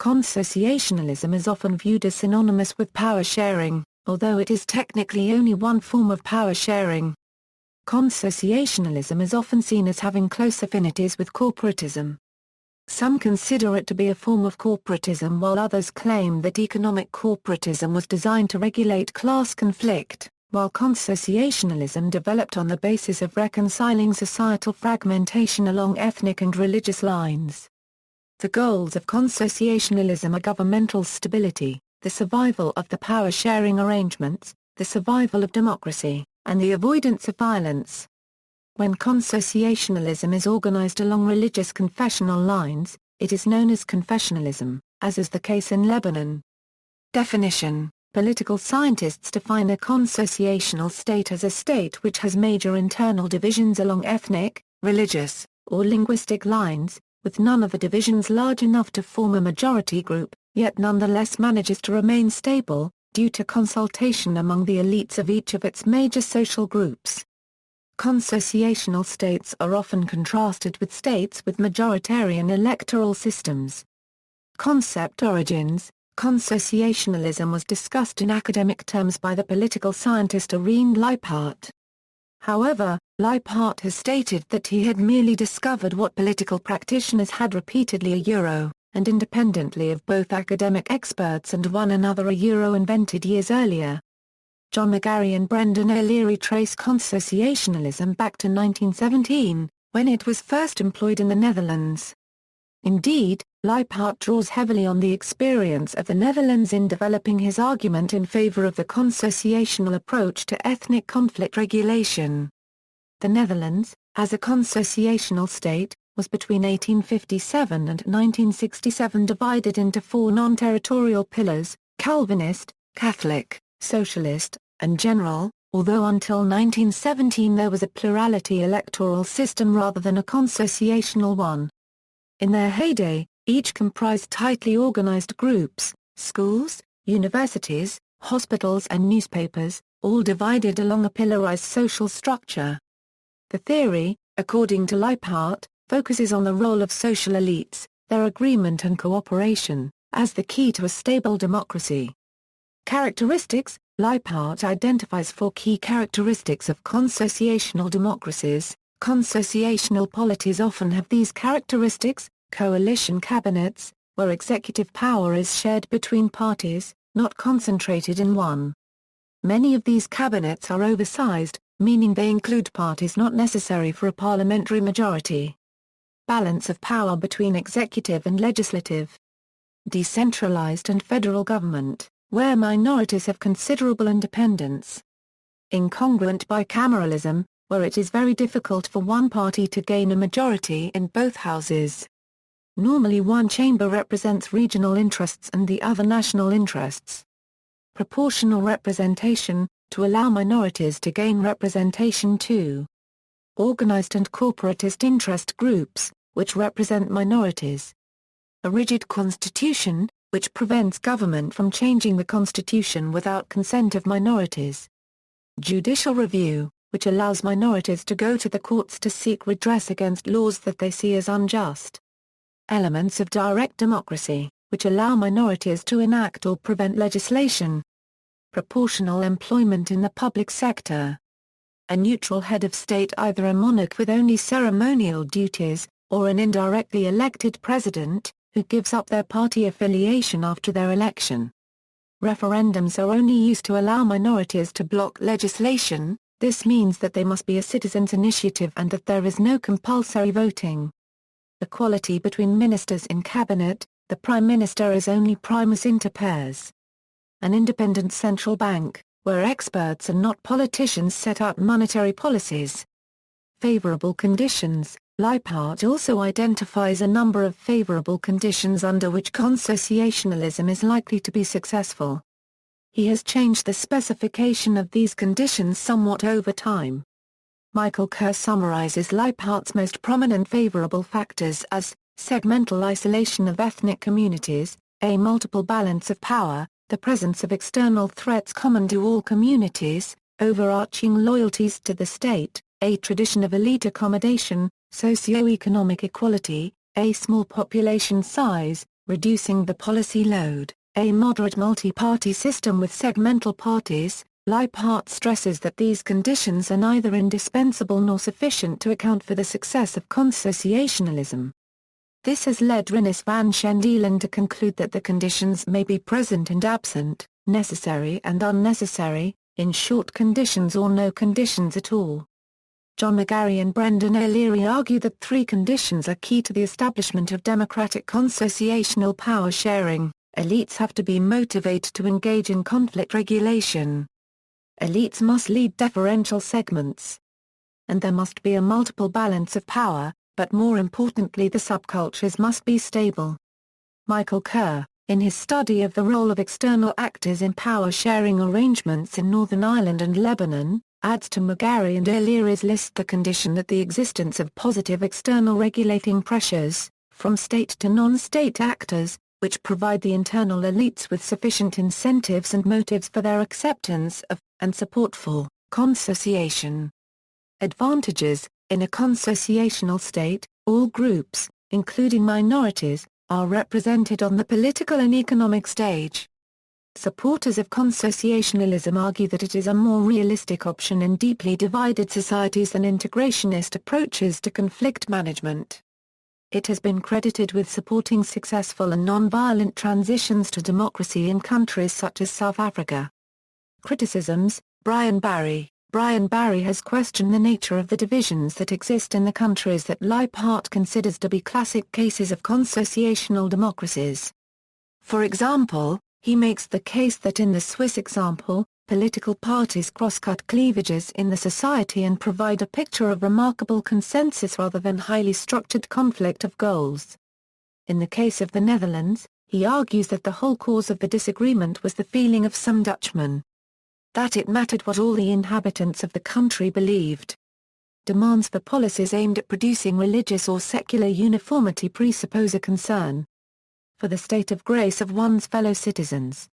Consociationalism is often viewed as synonymous with power sharing, although it is technically only one form of power sharing. Consociationalism is often seen as having close affinities with corporatism. Some consider it to be a form of corporatism, while others claim that economic corporatism was designed to regulate class conflict, while consociationalism developed on the basis of reconciling societal fragmentation along ethnic and religious lines. The goals of consociationalism are governmental stability, the survival of the power-sharing arrangements, the survival of democracy, and the avoidance of violence. When consociationalism is organized along religious confessional lines, it is known as confessionalism, as is the case in Lebanon. Definition: political scientists define a consociational state as a state which has major internal divisions along ethnic, religious, or linguistic lines, with none of the divisions large enough to form a majority group, yet nonetheless manages to remain stable, due to consultation among the elites of each of its major social groups. Consociational states are often contrasted with states with majoritarian electoral systems. Concept origins: consociationalism was discussed in academic terms by the political scientist Irene Leipart. However, Leipart has stated that he had merely discovered what political practitioners had repeatedly and independently of both academic experts and one another invented years earlier. John McGarry and Brendan O'Leary trace consociationalism back to 1917, when it was first employed in the Netherlands. Indeed, Leipart draws heavily on the experience of the Netherlands in developing his argument in favor of the consociational approach to ethnic conflict regulation. The Netherlands, as a consociational state, was between 1857 and 1967 divided into four non-territorial pillars: Calvinist, Catholic, Socialist, and General, although until 1917 there was a plurality electoral system rather than a consociational one. In their heyday, each comprised tightly organized groups: schools, universities, hospitals and newspapers, all divided along a pillarized social structure. The theory, according to Leipart, focuses on the role of social elites, their agreement and cooperation, as the key to a stable democracy. Characteristics: Leipart identifies four key characteristics of consociational democracies. Consociational polities often have these characteristics: coalition cabinets, where executive power is shared between parties, not concentrated in one. Many of these cabinets are oversized, meaning they include parties not necessary for a parliamentary majority. Balance of power between executive and legislative. Decentralized and federal government, where minorities have considerable independence. Incongruent bicameralism, where it is very difficult for one party to gain a majority in both houses. Normally one chamber represents regional interests and the other national interests. Proportional representation, to allow minorities to gain representation too. Organized and corporatist interest groups, which represent minorities. A rigid constitution, which prevents government from changing the constitution without consent of minorities. Judicial review, which allows minorities to go to the courts to seek redress against laws that they see as unjust. Elements of direct democracy, which allow minorities to enact or prevent legislation. Proportional employment in the public sector. A neutral head of state, either a monarch with only ceremonial duties, or an indirectly elected president, who gives up their party affiliation after their election. Referendums are only used to allow minorities to block legislation. This means that they must be a citizens' initiative and that there is no compulsory voting. Equality between ministers in cabinet, the prime minister is only primus inter pares. An independent central bank, where experts and not politicians set out monetary policies. Favorable conditions. Leipart also identifies a number of favorable conditions under which consociationalism is likely to be successful. He has changed the specification of these conditions somewhat over time. Michael Kerr summarizes Leipart's most prominent favorable factors as segmental isolation of ethnic communities, a multiple balance of power, the presence of external threats common to all communities, overarching loyalties to the state, a tradition of elite accommodation, socio-economic equality, a small population size, Reducing the policy load, a moderate multi-party system with segmental parties, Leipart stresses that these conditions are neither indispensable nor sufficient to account for the success of consociationalism. This has led Rinus van Schendelen to conclude that the conditions may be present and absent, necessary and unnecessary, in short conditions or no conditions at all. John McGarry and Brendan O'Leary argue that three conditions are key to the establishment of democratic consociational power sharing. Elites have to be motivated to engage in conflict regulation. Elites must lead deferential segments. And there must be a multiple balance of power, but more importantly the subcultures must be stable. Michael Kerr, in his study of the role of external actors in power-sharing arrangements in Northern Ireland and Lebanon, adds to McGarry and O'Leary's list the condition that the existence of positive external regulating pressures, from state to non-state actors, which provide the internal elites with sufficient incentives and motives for their acceptance of, and support for, consociation. Advantages: in a consociational state, all groups, including minorities, are represented on the political and economic stage. Supporters of consociationalism argue that it is a more realistic option in deeply divided societies than integrationist approaches to conflict management. It has been credited with supporting successful and non-violent transitions to democracy in countries such as South Africa. Criticisms: Brian Barry has questioned the nature of the divisions that exist in the countries that Leipart considers to be classic cases of consociational democracies. For example, he makes the case that in the Swiss example, political parties cross-cut cleavages in the society and provide a picture of remarkable consensus rather than highly structured conflict of goals. In the case of the Netherlands, he argues that the whole cause of the disagreement was the feeling of some Dutchmen that it mattered what all the inhabitants of the country believed. Demands for policies aimed at producing religious or secular uniformity presuppose a concern for the state of grace of one's fellow citizens.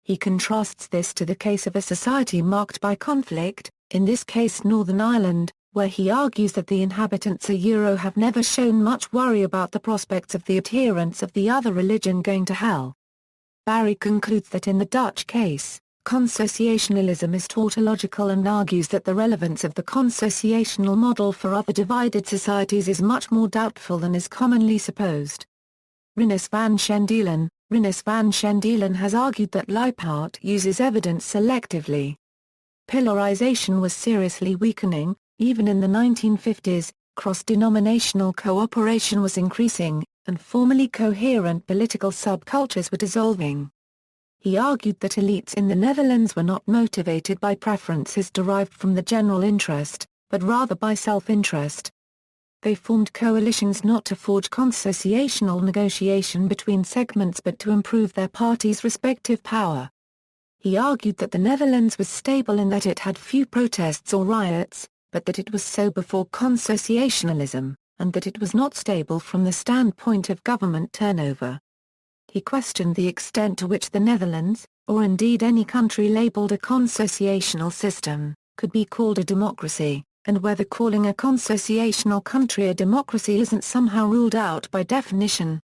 He contrasts this to the case of a society marked by conflict, in this case Northern Ireland, where he argues that the inhabitants have never shown much worry about the prospects of the adherents of the other religion going to hell. Barry concludes that in the Dutch case, consociationalism is tautological and argues that the relevance of the consociational model for other divided societies is much more doubtful than is commonly supposed. Rinus van Schendelen has argued that Leipart uses evidence selectively. Pillarization was seriously weakening, even in the 1950s, cross-denominational cooperation was increasing, and formally coherent political subcultures were dissolving. He argued that elites in the Netherlands were not motivated by preferences derived from the general interest, but rather by self-interest. They formed coalitions not to forge consociational negotiation between segments but to improve their parties' respective power. He argued that the Netherlands was stable in that it had few protests or riots, but that it was so before consociationalism, and that it was not stable from the standpoint of government turnover. He questioned the extent to which the Netherlands, or indeed any country labeled a consociational system, could be called a democracy, and whether calling a consociational country a democracy isn't somehow ruled out by definition.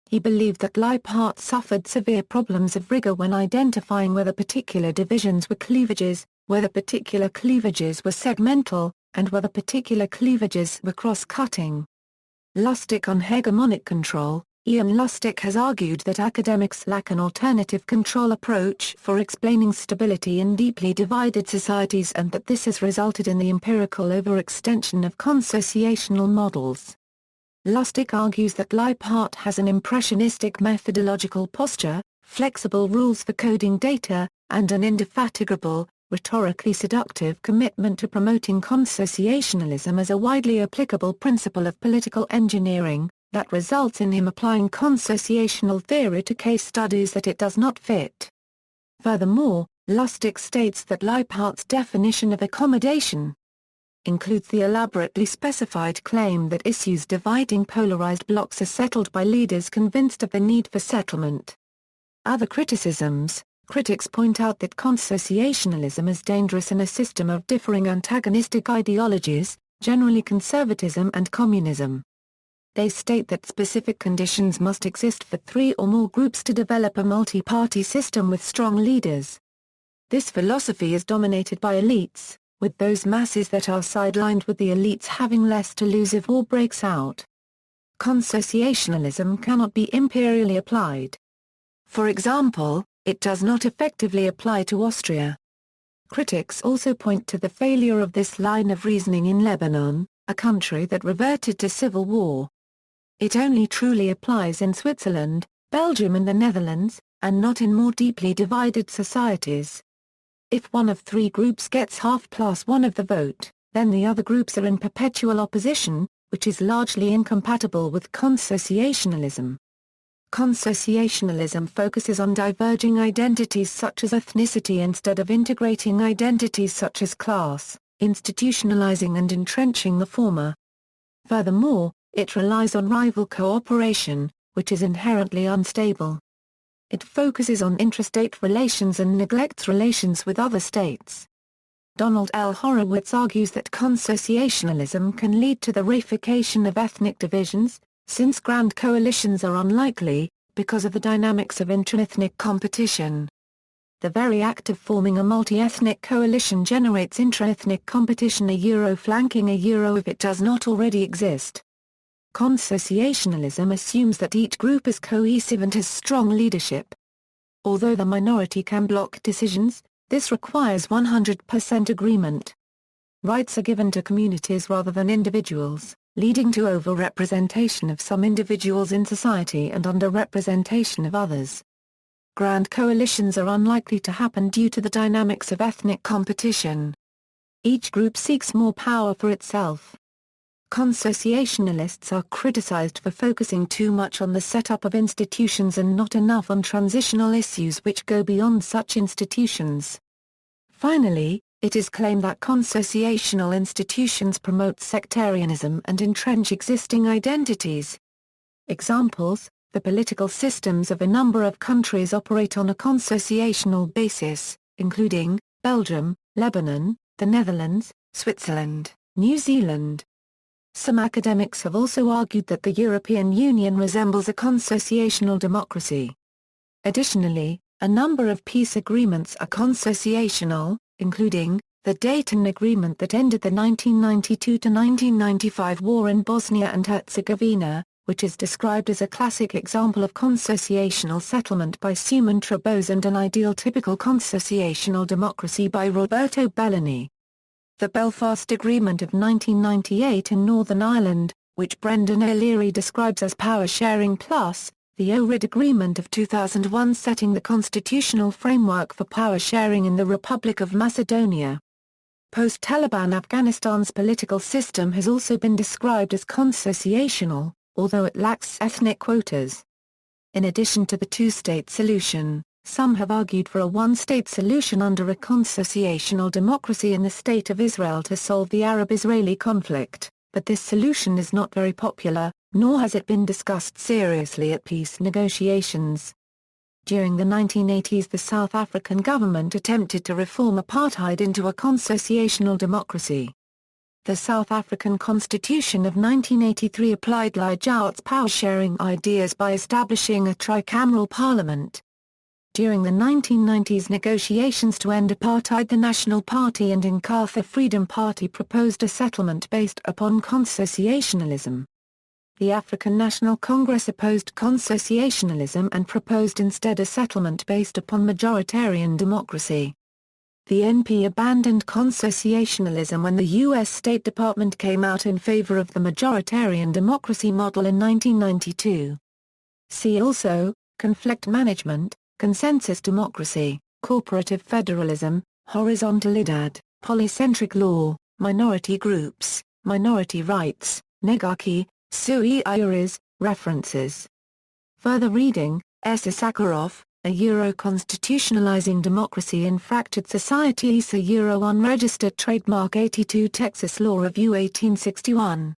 He believed that Leipart suffered severe problems of rigor when identifying whether particular divisions were cleavages, whether particular cleavages were segmental, and whether particular cleavages were cross-cutting. Lustig on hegemonic control. Ian Lustig has argued that academics lack an alternative control approach for explaining stability in deeply divided societies and that this has resulted in the empirical overextension of consociational models. Lustig argues that Leipart has an impressionistic methodological posture, flexible rules for coding data, and an indefatigable, rhetorically seductive commitment to promoting consociationalism as a widely applicable principle of political engineering, that results in him applying consociational theory to case studies that it does not fit. Furthermore, Lustig states that Leipart's definition of accommodation includes the elaborately specified claim that issues dividing polarized blocs are settled by leaders convinced of the need for settlement. Other criticisms: critics point out that consociationalism is dangerous in a system of differing antagonistic ideologies, generally conservatism and communism. They state that specific conditions must exist for 3 or more groups to develop a multi-party system with strong leaders. This philosophy is dominated by elites, with those masses that are sidelined, with the elites having less to lose if war breaks out. Consociationalism cannot be imperially applied. For example, it does not effectively apply to Austria. Critics also point to the failure of this line of reasoning in Lebanon, a country that reverted to civil war. It only truly applies in Switzerland, Belgium and the Netherlands, and not in more deeply divided societies. If one of 3 groups gets half plus 1 of the vote, then the other groups are in perpetual opposition, which is largely incompatible with consociationalism. Consociationalism focuses on diverging identities such as ethnicity instead of integrating identities such as class, institutionalizing and entrenching the former. Furthermore, it relies on rival cooperation, which is inherently unstable. It focuses on intrastate relations and neglects relations with other states. Donald L. Horowitz argues that consociationalism can lead to the reification of ethnic divisions, since grand coalitions are unlikely, because of the dynamics of intra-ethnic competition. The very act of forming a multi-ethnic coalition generates intra-ethnic competition, flanking if it does not already exist. Consociationalism assumes that each group is cohesive and has strong leadership. Although the minority can block decisions, this requires 100% agreement. Rights are given to communities rather than individuals, leading to overrepresentation of some individuals in society and underrepresentation of others. Grand coalitions are unlikely to happen due to the dynamics of ethnic competition. Each group seeks more power for itself. Consociationalists are criticized for focusing too much on the setup of institutions and not enough on transitional issues which go beyond such institutions. Finally, it is claimed that consociational institutions promote sectarianism and entrench existing identities. Examples: the political systems of a number of countries operate on a consociational basis, including Belgium, Lebanon, the Netherlands, Switzerland, New Zealand. Some academics have also argued that the European Union resembles a consociational democracy. Additionally, a number of peace agreements are consociational, including the Dayton Agreement that ended the 1992–1995 war in Bosnia and Herzegovina, which is described as a classic example of consociational settlement by Suman Trabose and an ideal typical consociational democracy by Roberto Bellini. The Belfast Agreement of 1998 in Northern Ireland, which Brendan O'Leary describes as power sharing plus, the Ohrid Agreement of 2001 setting the constitutional framework for power sharing in the Republic of Macedonia. Post-Taliban Afghanistan's political system has also been described as consociational, although it lacks ethnic quotas. In addition to the two-state solution, some have argued for a one-state solution under a consociational democracy in the State of Israel to solve the Arab-Israeli conflict, but this solution is not very popular, nor has it been discussed seriously at peace negotiations. During the 1980s, the South African government attempted to reform apartheid into a consociational democracy. The South African Constitution of 1983 applied Lijouwert's power-sharing ideas by establishing a tricameral parliament. During the 1990s negotiations to end apartheid, the National Party and Inkatha Freedom Party proposed a settlement based upon consociationalism. The African National Congress opposed consociationalism and proposed instead a settlement based upon majoritarian democracy. The NP abandoned consociationalism when the U.S. State Department came out in favor of the majoritarian democracy model in 1992. See also, conflict management, consensus democracy, corporative federalism, horizontalidad, polycentric law, minority groups, minority rights, negarchy, sui iuris, references. Further reading, S. Sakharov, A Euro-Constitutionalizing Democracy in Fractured Societies, a Euro Unregistered Trademark 82 Texas Law Review 1861.